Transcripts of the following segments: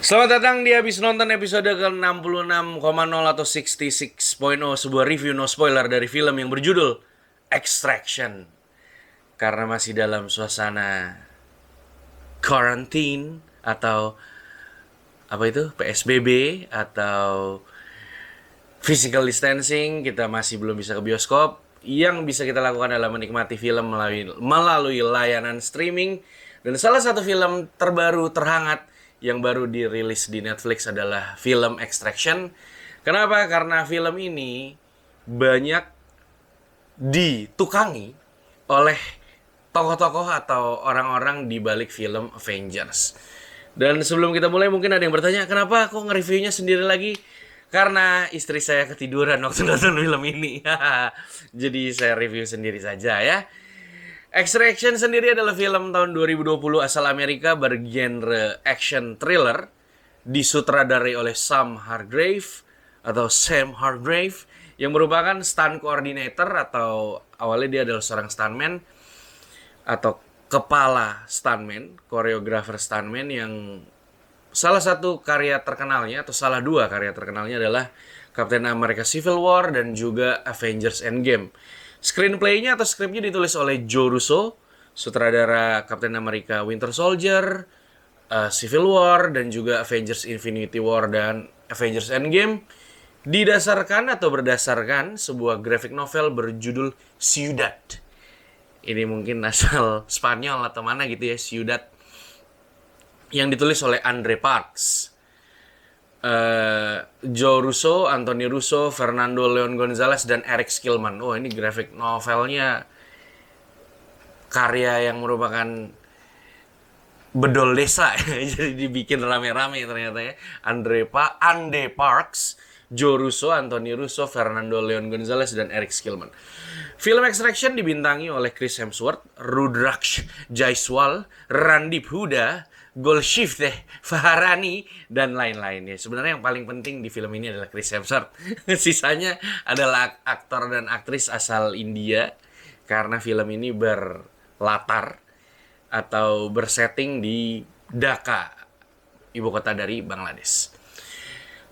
Selamat datang di Habis Nonton episode ke-66,0 atau 66.0, sebuah review no spoiler dari film yang berjudul Extraction. Karena masih dalam suasana quarantine atau apa itu? PSBB atau physical distancing, kita masih belum bisa ke bioskop. Yang bisa kita lakukan adalah menikmati film melalui layanan streaming. Dan salah satu film terbaru terhangat yang baru dirilis di Netflix adalah film Extraction. Kenapa? Karena film ini banyak ditukangi oleh tokoh-tokoh atau orang-orang di balik film Avengers. Dan sebelum kita mulai mungkin ada yang bertanya, kenapa aku nge-reviewnya sendiri lagi? Karena istri saya ketiduran waktu nonton film ini. Jadi saya review sendiri saja ya. Extraction sendiri adalah film tahun 2020 asal Amerika bergenre action thriller, disutradarai oleh Sam Hargrave yang merupakan stunt coordinator atau awalnya dia adalah seorang stuntman atau kepala stuntman, koreografer stuntman yang salah satu karya terkenalnya atau salah dua karya terkenalnya adalah Captain America Civil War dan juga Avengers Endgame. Screenplay-nya atau skripnya ditulis oleh Joe Russo, sutradara Captain America Winter Soldier, Civil War dan juga Avengers Infinity War dan Avengers Endgame. Didasarkan atau berdasarkan sebuah graphic novel berjudul Ciudad. Ini mungkin asal Spanyol atau mana gitu ya, Ciudad, yang ditulis oleh Andre Parks, Joe Russo, Anthony Russo, Fernando Leon Gonzalez, dan Eric Skillman. Oh, ini graphic novelnya karya yang merupakan bedol desa. Jadi dibikin rame-rame ternyata ya. Ande Parks, Joe Russo, Anthony Russo, Fernando Leon Gonzalez, dan Eric Skillman. Film Extraction dibintangi oleh Chris Hemsworth, Rudraksh Jaiswal, Randip Huda, Golshifteh Farahani, dan lain-lain ya. Sebenarnya yang paling penting di film ini adalah Chris Hemsworth. Sisanya adalah aktor dan aktris asal India karena film ini berlatar atau bersetting di Dhaka, ibu kota dari Bangladesh.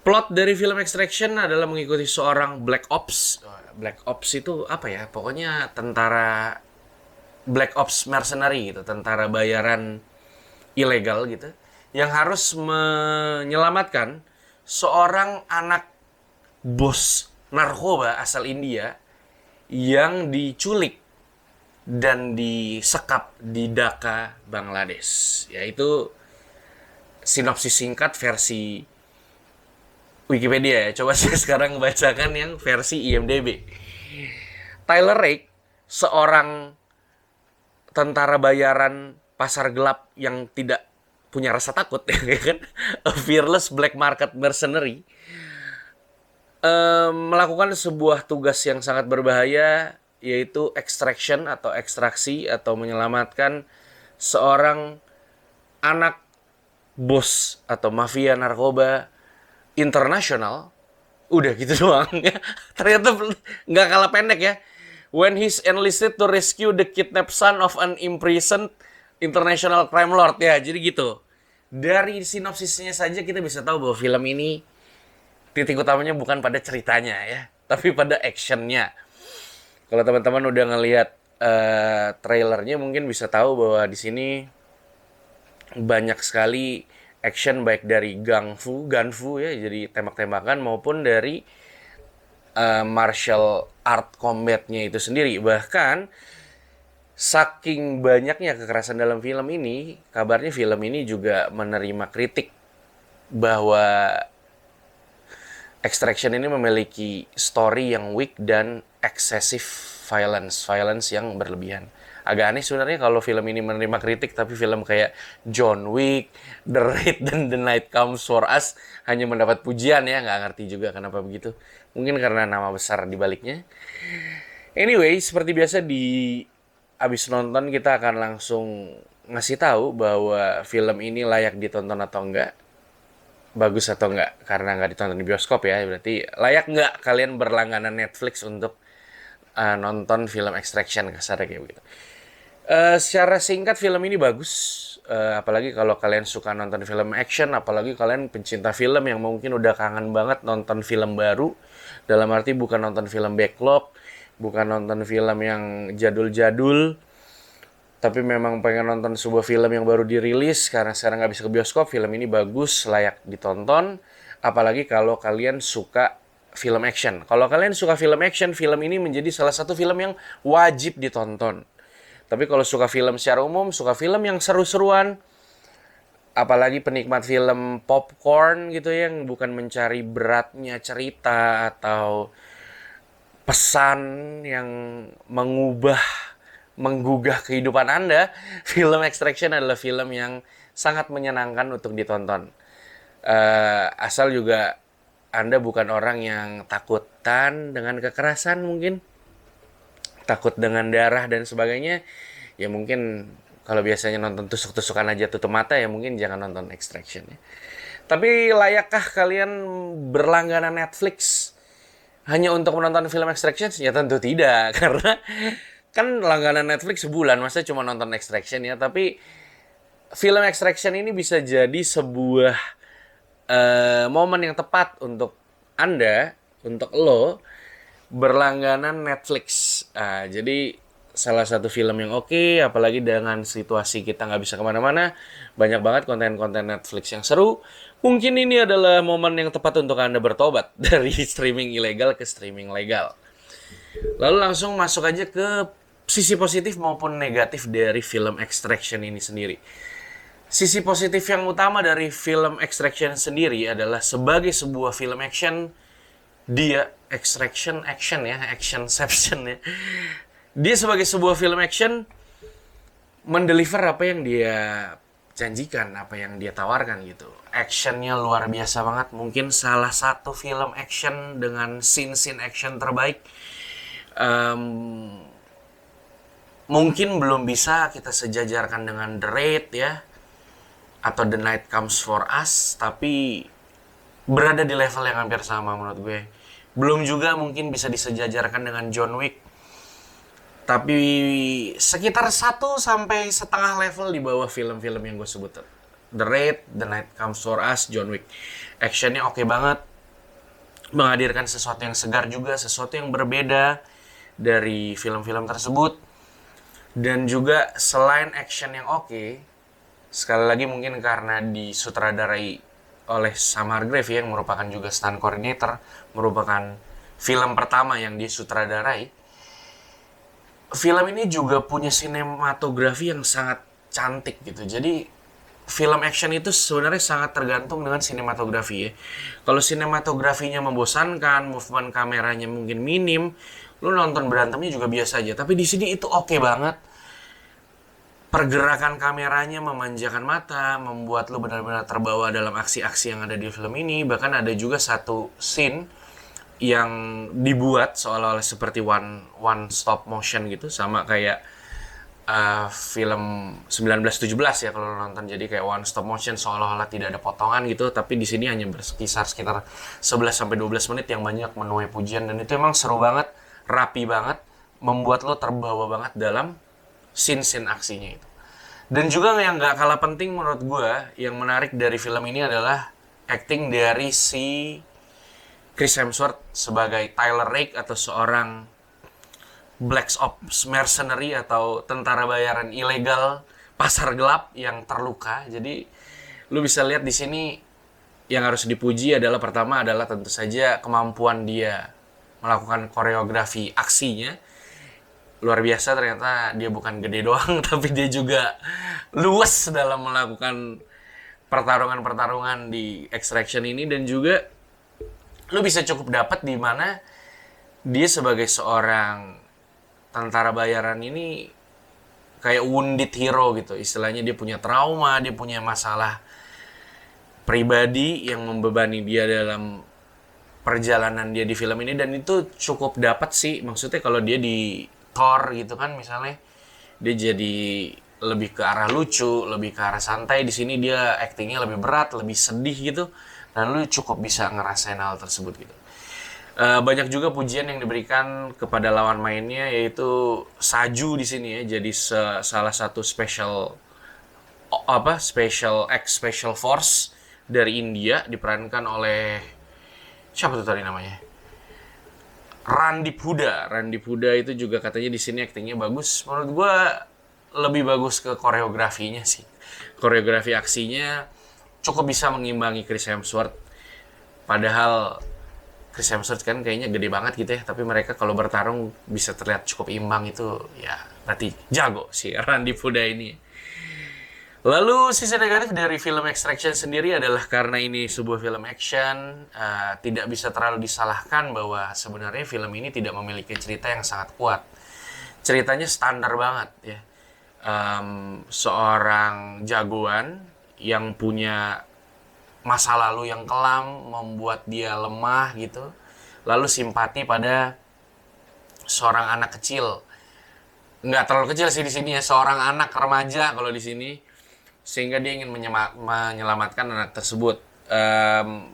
Plot dari film Extraction adalah mengikuti seorang Black Ops. Black Ops itu apa ya? Pokoknya tentara Black Ops mercenary gitu, tentara bayaran ilegal gitu, yang harus menyelamatkan seorang anak bos narkoba asal India yang diculik dan disekap di Dhaka, Bangladesh. Yaitu sinopsis singkat versi Wikipedia ya. Coba saya sekarang bacakan yang versi IMDb. Tyler Rake, seorang tentara bayaran pasar gelap yang tidak punya rasa takut, ya kan? A fearless black market mercenary, melakukan sebuah tugas yang sangat berbahaya, yaitu extraction atau ekstraksi atau menyelamatkan seorang anak bos atau mafia narkoba internasional. Udah gitu doang ya. Ternyata nggak kalah pendek ya. When he's enlisted to rescue the kidnapped son of an imprisoned international crime lord ya. Jadi gitu. Dari sinopsisnya saja kita bisa tahu bahwa film ini titik utamanya bukan pada ceritanya ya, tapi pada actionnya. Kalau teman-teman udah ngelihat trailernya mungkin bisa tahu bahwa di sini banyak sekali action baik dari gunfu ya, jadi tembak-tembakan maupun dari martial art combatnya itu sendiri. Bahkan saking banyaknya kekerasan dalam film ini, kabarnya film ini juga menerima kritik bahwa Extraction ini memiliki story yang weak dan excessive violence yang berlebihan. Agak aneh sebenarnya kalau film ini menerima kritik, tapi film kayak John Wick, The Raid, dan The Night Comes For Us hanya mendapat pujian ya. Nggak ngerti juga kenapa begitu. Mungkin karena nama besar di baliknya. Anyway, seperti biasa di abis nonton kita akan langsung ngasih tahu bahwa film ini layak ditonton atau enggak, bagus atau enggak. Karena nggak ditonton di bioskop ya, berarti layak nggak kalian berlangganan Netflix untuk nonton film Extraction, kasarnya kayak begitu. Secara singkat film ini bagus. apalagi kalau kalian suka nonton film action, apalagi kalian pencinta film yang mungkin udah kangen banget nonton film baru. Dalam arti bukan nonton film backlog, bukan nonton film yang jadul-jadul, tapi memang pengen nonton sebuah film yang baru dirilis karena sekarang nggak bisa ke bioskop. Film ini bagus, layak ditonton. Apalagi kalau kalian suka film action. Kalau kalian suka film action, film ini menjadi salah satu film yang wajib ditonton. Tapi kalau suka film secara umum, suka film yang seru-seruan, apalagi penikmat film popcorn gitu ya, yang bukan mencari beratnya cerita atau pesan yang menggugah kehidupan Anda, film Extraction adalah film yang sangat menyenangkan untuk ditonton. Asal juga Anda bukan orang yang takutan dengan kekerasan mungkin, takut dengan darah dan sebagainya, ya mungkin kalau biasanya nonton tusuk-tusukan aja tutup mata, ya mungkin jangan nonton Extraction ya. Tapi layakkah kalian berlangganan Netflix hanya untuk menonton film Extraction? Ya tentu tidak, karena kan langganan Netflix sebulan, masa cuma nonton Extraction ya. Tapi film Extraction ini bisa jadi sebuah momen yang tepat untuk Anda, untuk lo, berlangganan Netflix. Jadi salah satu film yang oke, apalagi dengan situasi kita nggak bisa kemana-mana, banyak banget konten-konten Netflix yang seru. Mungkin ini adalah momen yang tepat untuk Anda bertobat dari streaming ilegal ke streaming legal. Lalu langsung masuk aja ke sisi positif maupun negatif dari film Extraction ini sendiri. Sisi positif yang utama dari film Extraction sendiri adalah sebagai sebuah film action, dia actionception ya. Dia sebagai sebuah film action mendeliver apa yang dia janjikan, apa yang dia tawarkan gitu. Actionnya luar biasa banget, mungkin salah satu film action dengan scene action terbaik. Mungkin belum bisa kita sejajarkan dengan The Raid ya, atau The Night Comes For Us, tapi berada di level yang hampir sama menurut gue. Belum juga mungkin bisa disejajarkan dengan John Wick, tapi sekitar 1 sampai setengah level di bawah film-film yang gue sebut. The Raid, The Night Comes For Us, John Wick. Actionnya oke banget, menghadirkan sesuatu yang segar juga, sesuatu yang berbeda dari film-film tersebut. Dan juga selain action yang oke, sekali lagi mungkin karena disutradarai oleh Sam Hargrave yang merupakan juga stunt coordinator, merupakan film pertama yang disutradarai. Film ini juga punya sinematografi yang sangat cantik gitu. Jadi film action itu sebenarnya sangat tergantung dengan sinematografi ya. Kalau sinematografinya membosankan, movement kameranya mungkin minim, lu nonton berantemnya juga biasa aja. Tapi di sini itu oke banget. Pergerakan kameranya memanjakan mata, membuat lu benar-benar terbawa dalam aksi-aksi yang ada di film ini. Bahkan ada juga satu scene yang dibuat seolah-olah seperti one stop motion gitu, sama kayak film 1917 ya kalau lo nonton. Jadi kayak one stop motion, seolah-olah tidak ada potongan gitu, tapi di sini hanya berkisar sekitar 11 sampai 12 menit yang banyak menuai pujian, dan itu emang seru banget, rapi banget, membuat lo terbawa banget dalam scene aksinya itu. Dan juga yang gak kalah penting menurut gue, yang menarik dari film ini adalah acting dari si Chris Hemsworth sebagai Tyler Rake, atau seorang Black Ops mercenary atau tentara bayaran ilegal pasar gelap yang terluka. Jadi lu bisa lihat di sini yang harus dipuji adalah, pertama adalah tentu saja kemampuan dia melakukan koreografi aksinya. Luar biasa, ternyata dia bukan gede doang, tapi dia juga luas dalam melakukan pertarungan-pertarungan di Extraction ini. Dan juga lu bisa cukup dapat di mana dia sebagai seorang tentara bayaran ini kayak wounded hero gitu. Istilahnya dia punya trauma, dia punya masalah pribadi yang membebani dia dalam perjalanan dia di film ini. Dan itu cukup dapat sih, maksudnya kalau dia di Thor gitu kan misalnya, dia jadi lebih ke arah lucu, lebih ke arah santai. Di sini dia aktingnya lebih berat, lebih sedih gitu, dan lu cukup bisa ngerasain hal tersebut gitu. Banyak juga pujian yang diberikan kepada lawan mainnya, yaitu Saju di sini ya, jadi salah satu special Special Force dari India, diperankan oleh siapa tuh tadi namanya? Randip Huda. Randip Huda itu juga katanya di sini aktingnya bagus. Menurut gue lebih bagus ke koreografinya sih. Koreografi aksinya cukup bisa mengimbangi Chris Hemsworth. Padahal Chris Hemsworth kan kayaknya gede banget gitu ya, tapi mereka kalau bertarung bisa terlihat cukup imbang, itu ya berarti jago sih Randy Puda ini. Lalu sisi negatif dari film Extraction sendiri adalah karena ini sebuah film action, tidak bisa terlalu disalahkan bahwa sebenarnya film ini tidak memiliki cerita yang sangat kuat. Ceritanya standar banget ya. Seorang jagoan yang punya masa lalu yang kelam membuat dia lemah gitu, lalu simpati pada seorang anak kecil, nggak terlalu kecil sih di sini ya, seorang anak remaja kalau di sini, sehingga dia ingin menyelamatkan anak tersebut.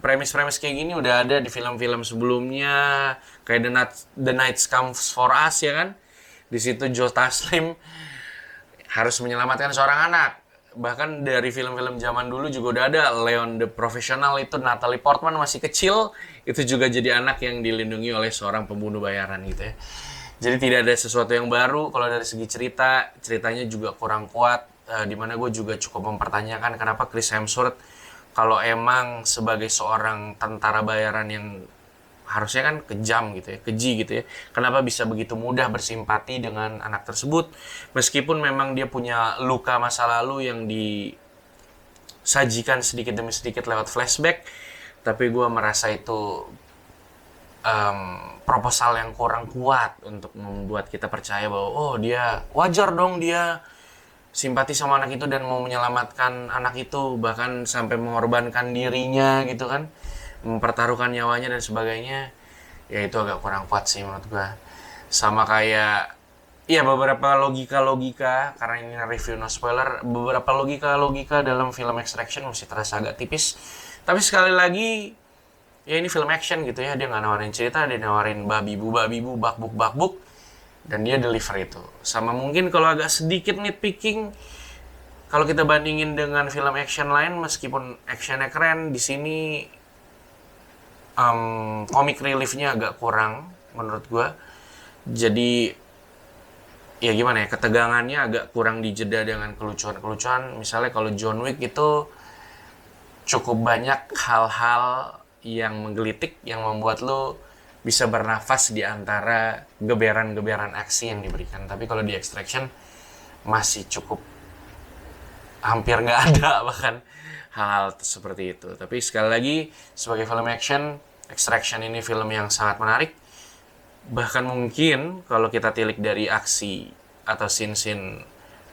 Premis-premis kayak gini udah ada di film-film sebelumnya, kayak The Night Comes for Us ya kan, di situ Joe Taslim harus menyelamatkan seorang anak. Bahkan dari film-film zaman dulu juga udah ada. Leon the Professional itu Natalie Portman masih kecil, itu juga jadi anak yang dilindungi oleh seorang pembunuh bayaran gitu ya. Jadi tidak ada sesuatu yang baru. Kalau dari segi ceritanya juga kurang kuat, dimana gue juga cukup mempertanyakan kenapa Chris Hemsworth, kalau emang sebagai seorang tentara bayaran yang harusnya kan kejam gitu ya, keji gitu ya, kenapa bisa begitu mudah bersimpati dengan anak tersebut, meskipun memang dia punya luka masa lalu yang disajikan sedikit demi sedikit lewat flashback. Tapi gue merasa itu proposal yang kurang kuat untuk membuat kita percaya bahwa oh dia wajar dong dia simpati sama anak itu dan mau menyelamatkan anak itu, bahkan sampai mengorbankan dirinya gitu kan, mempertaruhkan nyawanya dan sebagainya. Ya itu agak kurang kuat sih menurut gue. Sama kayak ya beberapa logika karena ini review no spoiler, beberapa logika dalam film Extraction masih terasa agak tipis. Tapi sekali lagi ya ini film action gitu ya, dia nggak nawarin cerita, dia nawarin babi bu bakbuk, dan dia deliver itu. Sama mungkin kalau agak sedikit nitpicking, kalau kita bandingin dengan film action lain, meskipun actionnya keren, di sini comic reliefnya agak kurang menurut gue. Jadi ya gimana ya, ketegangannya agak kurang dijeda dengan kelucuan. Misalnya kalau John Wick itu cukup banyak hal-hal yang menggelitik, yang membuat lo bisa bernafas di antara geberan aksi yang diberikan. Tapi kalau di Extraction masih cukup hampir nggak ada bahkan hal-hal seperti itu. Tapi sekali lagi, sebagai film action, Extraction ini film yang sangat menarik. Bahkan mungkin kalau kita tilik dari aksi atau scene-scene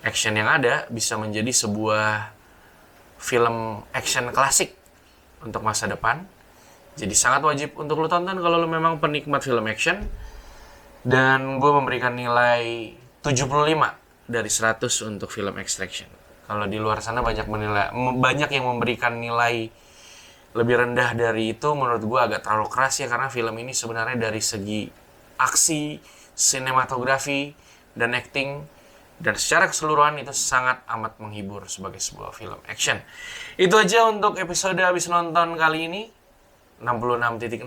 action yang ada, bisa menjadi sebuah film action klasik untuk masa depan. Jadi sangat wajib untuk lo tonton kalau lo memang penikmat film action. Dan gue memberikan nilai 75 dari 100 untuk film Extraction. Kalau di luar sana banyak yang memberikan nilai lebih rendah dari itu, menurut gue agak terlalu keras ya, karena film ini sebenarnya dari segi aksi, sinematografi, dan acting, dan secara keseluruhan itu sangat amat menghibur sebagai sebuah film action. Itu aja untuk episode habis nonton kali ini, 66.0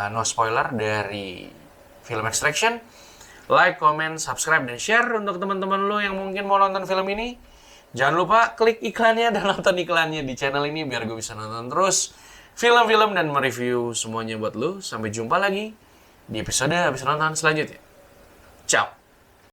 no spoiler dari film Extraction. Like, comment, subscribe, dan share untuk teman-teman lo yang mungkin mau nonton film ini. Jangan lupa klik iklannya dan nonton iklannya di channel ini biar gue bisa nonton terus film-film dan mereview semuanya buat lo. Sampai jumpa lagi di episode habis nonton selanjutnya. Ciao.